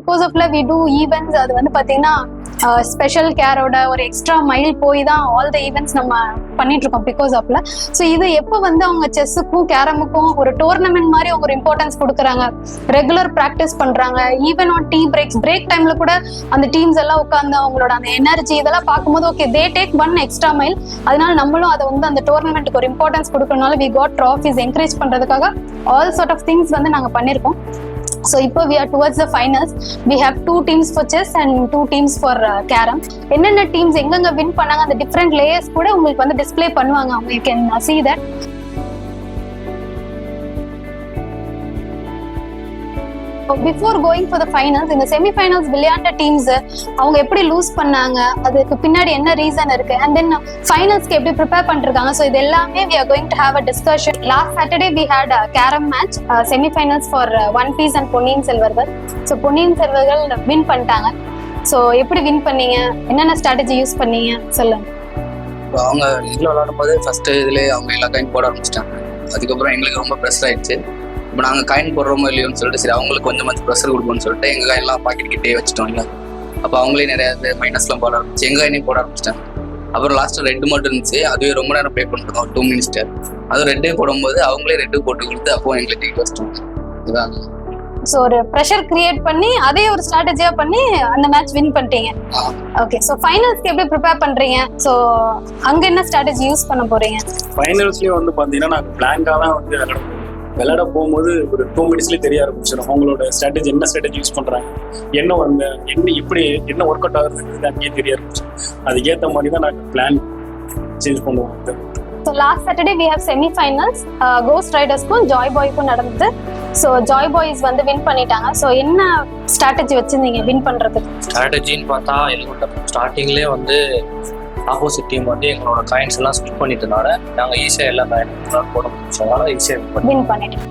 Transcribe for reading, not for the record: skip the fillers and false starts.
Because ஆஃப்ல we do events. அது வந்து பாத்தீங்கன்னா ஸ்பெஷல் கேரோட ஒரு எக்ஸ்ட்ரா மைல் போய் தான் ஆல் த ஈவெண்ட்ஸ் நம்ம பண்ணிட்டு இருக்கோம் பிகாஸ் ஆஃப்ல. ஸோ இது எப்போ வந்து அவங்க செஸ்ஸுக்கும் கேரமுக்கும் ஒரு டோர்னமெண்ட் மாதிரி அவங்க ஒரு இம்பார்ட்டன்ஸ் கொடுக்குறாங்க, ரெகுலர் ப்ராக்டிஸ் பண்றாங்க. ஈவன் ஆன் டீ பிரேக் டைம்ல கூட அந்த டீம்ஸ் எல்லாம் உட்காந்து அவங்களோட அந்த எனர்ஜி இதெல்லாம் பார்க்கும்போது okay they take one extra mile. அதனால நம்மளும் அதை வந்து அந்த டோர்னமெண்ட்டுக்கு ஒரு இம்பார்ட்டன்ஸ் கொடுக்கறதுனால வி காட் ட்ராஃபிஸ் என்கரேஜ் பண்றதுக்காக ஆல் சார்ட் ஆஃப் திங்ஸ் வந்து நாங்கள் பண்ணியிருக்கோம். So இப்போ we are towards the finals. We have 2 teams for chess and 2 teams for carom. என்னென்ன டீம்ஸ் எங்கெங்க வின் பண்ணாங்க அந்த டிஃப்ரெண்ட் லேயர்ஸ் கூட உங்களுக்கு வந்து டிஸ்ப்ளே பண்ணுவாங்க. You can see that. Before going for the finals, இந்த செமிஃபைனல்ஸ் விளையாண்ட டீம்ஸ் அவங்க எப்படி லூஸ் பண்ணாங்க, அதுக்கு பின்னாடி என்ன ரீசன் இருக்கு, அண்ட் தென் ஃபைனல்ஸ்க்கு எப்படி ப்ரிப்பேர் பண்ணிருக்காங்க. ஸோ இது எல்லாமே we are going to have a discussion. Last Saturday we had a carom match, semi-finals for One Piece and பொன்னியின் செல்வர்கள். ஸோ பொன்னியின் செல்வர்கள் வின் பண்ணிட்டாங்க. ஸோ எப்படி வின் பண்ணீங்க, என்னென்ன ஸ்ட்ராட்டஜி யூஸ் பண்ணீங்க சொல்லுங்க. அவங்க இதில் விளையாடும் போது ஃபர்ஸ்ட் இதுலேயே அவங்க எல்லா காயின் போட ஆரம்பிச்சிட்டாங்க. அதுக்கப்புறம் எங்களுக்கு ரொம்ப ப்ரெஷர் ஆயிடுச்சு. இப்போ நாங்கள் காயின் போடுறோமோ இல்லையோன்னு சொல்லிட்டு சரி அவங்களுக்கு கொஞ்சம் ப்ரெஷர் கொடுப்போம்னு சொல்லிட்டு எங்கள் காயின்லாம் பாக்கெட் கிட்டே வச்சுட்டோம் இல்லை. அப்போ அவங்களே நிறைய மைனஸ்லாம் போட ஆரம்பிச்சு, எங்கள் காயினே போட ஆரம்பிச்சிட்டாங்க. அப்புறம் லாஸ்ட்டில் ரெட்டு மட்டும் இருந்துச்சு, அதுவே ரொம்ப நேரம் ப்ளே பண்ணிருந்தோம், 2 minutes. அதுவும் ரெட்டே போடும்போது அவங்களே ரெட்டு போட்டு கொடுத்து அப்போ எங்களை டீட் வச்சிட்டோம். இதுதான். ஸோ ஒரு ப்ரெஷர் கிரியேட் பண்ணி அதே ஒரு ஸ்ட்ராட்டஜியா பண்ணி அந்த மேட்ச் வின் பண்ணிட்டீங்க. ஓகே, ஸோ ஃபைனல்ஸ்க்கு எப்படி ப்ரிப்பேர் பண்றீங்க? ஸோ அங்க என்ன ஸ்ட்ராட்டஜி யூஸ் பண்ண போறீங்க? ஃபைனல்ஸ்லயும் வந்து பாத்தீங்கன்னா நாங்கள் பிளாங்காக தான் வந்து விளையாட போகும்போது ஒரு 2 minutesலேயே தெரிய ஆரம்பிச்சிடும் அவங்களோட ஸ்ட்ராட்டஜி, என்ன ஸ்ட்ராட்டஜி யூஸ் பண்ணுறாங்க, என்ன இப்படி என்ன ஒர்க் அவுட் ஆகுறது அங்கேயே தெரிய ஆரம்பிச்சிடும். அதுக்கேற்ற மாதிரி தான் நாங்கள் பிளான் சேஞ்ச் பண்ணுவோம். So last Saturday we have semifinals, Ghost ரைடர்ஸ்க்கும் ஜாய் பாய்க்கும் நடந்தது. ஸோ ஜாய் பாய்ஸ் வந்து வின் பண்ணிட்டாங்க. ஸோ என்ன ஸ்ட்ராட்டஜி வச்சிருந்தீங்க வின் பண்றதுக்கு? ஸ்ட்ராட்டஜின்னு பார்த்தா எங்களுக்கு ஸ்டார்டிங்லேயே வந்து ஆப்போசிட் டீம் வந்து எங்களோட காயின்ஸ் எல்லாம் ஸ்பிட் பண்ணிட்டனால நாங்கள் ஈஸியாக எல்லா காயின் போட முடிச்சதுனால ஈஸியாக வின் பண்ணிட்டோம்.